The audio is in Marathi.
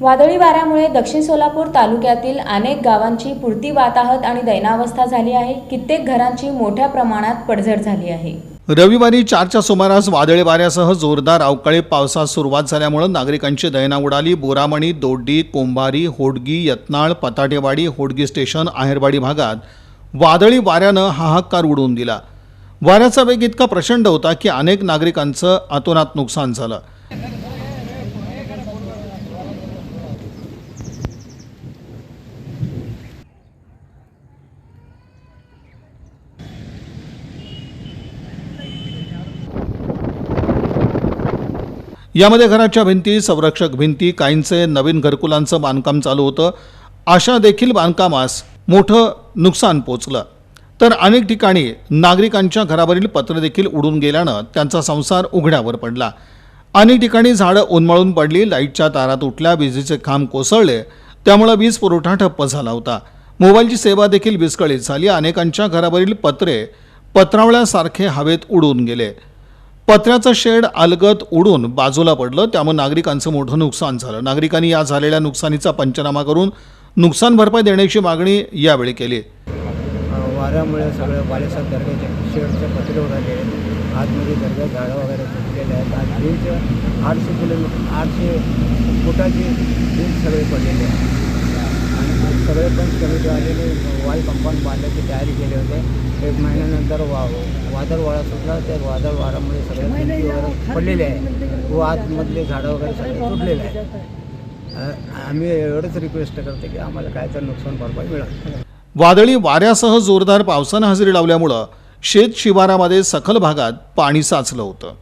वादळी वाऱ्यामुळे दक्षिण सोलापूर तालुक्यातील अनेक गावांची पुरती वाताहत आणि दैनावस्था झाली आहे। कित्येक घरांची मोठ्या प्रमाणात पडझड झाली आहे। रविवारी 4च्या सुमारास वादळी वाऱ्यासह जोरदार अवकाळी पावसास सुरुवात झाल्यामुळे नागरिकांची दैना उडाली। बोरामणी, दोड्डी, कोंभारी, होडगी, यत्नाळ, पताटेवाडी, होडगी स्टेशन, आहेरवाडी भागात वादळी वाऱ्यानं हाहाकार उडवून दिला। वाऱ्याचा वेग इतका प्रचंड होता की अनेक नागरिकांचं अतोनात नुकसान झालं। यामध्ये घराच्या भिंती, संरक्षक भिंती, काहींचे नवीन घरकुलांचं बांधकाम चालू होतं, अशा देखील बांधकामास मोठं नुकसान पोचलं। तर अनेक ठिकाणी नागरिकांच्या घरावरील पत्रे देखील उडून गेल्यानं त्यांचा संसार उघड्यावर पडला। अनेक ठिकाणी झाडं उन्मळून पडली, लाईटच्या तारा तुटल्या, विजेचे खांब कोसळले, त्यामुळे वीज पुरवठा ठप्प झाला होता। मोबाईलची सेवा देखील विस्कळीत झाली। अनेकांच्या घरावरील पत्रे पत्रावळ्यासारखे हवेत उडून गेले। पत्र्याचं शेड अलगद उडून बाजूला पडलं, त्यामुळे नागरिकांचं मोठं नुकसान झालं। नागरिकांनी या झालेल्या नुकसानीचा पंचनामा करून नुकसान भरपाई देण्याची मागणी यावेळी केली। वाऱ्यामुळे सगळं बालेसाहेब दर्ग्याचे शेडचे पत्रे उडाले, आतमध्ये दर्गा झाडं वगैरे तुटलेले आहेत। आज भिंत 800 फुटाची भिंत सगळे पडलेले आहे आणि सगळे पण कमिटी आलेले वॉल कंपाऊंड बांधण्याची तयारी केली होते। 1 महिन्यानंतर वादळ वारा सुटला, त्या वादळ वाऱ्यामुळे सगळे भिंती वगैरे पडलेले आहे व आतमधले झाडं वगैरे सगळे तुटलेले आहेत। आम्ही एवढंच रिक्वेस्ट करते की आम्हाला काय तर नुकसान भरपाई मिळावी। वादळी वाऱ्यासह जोरदार पावसानं हजेरी लावल्यामुळे शेत शिवारामध्ये सखल भागात पाणी साचलं होतं।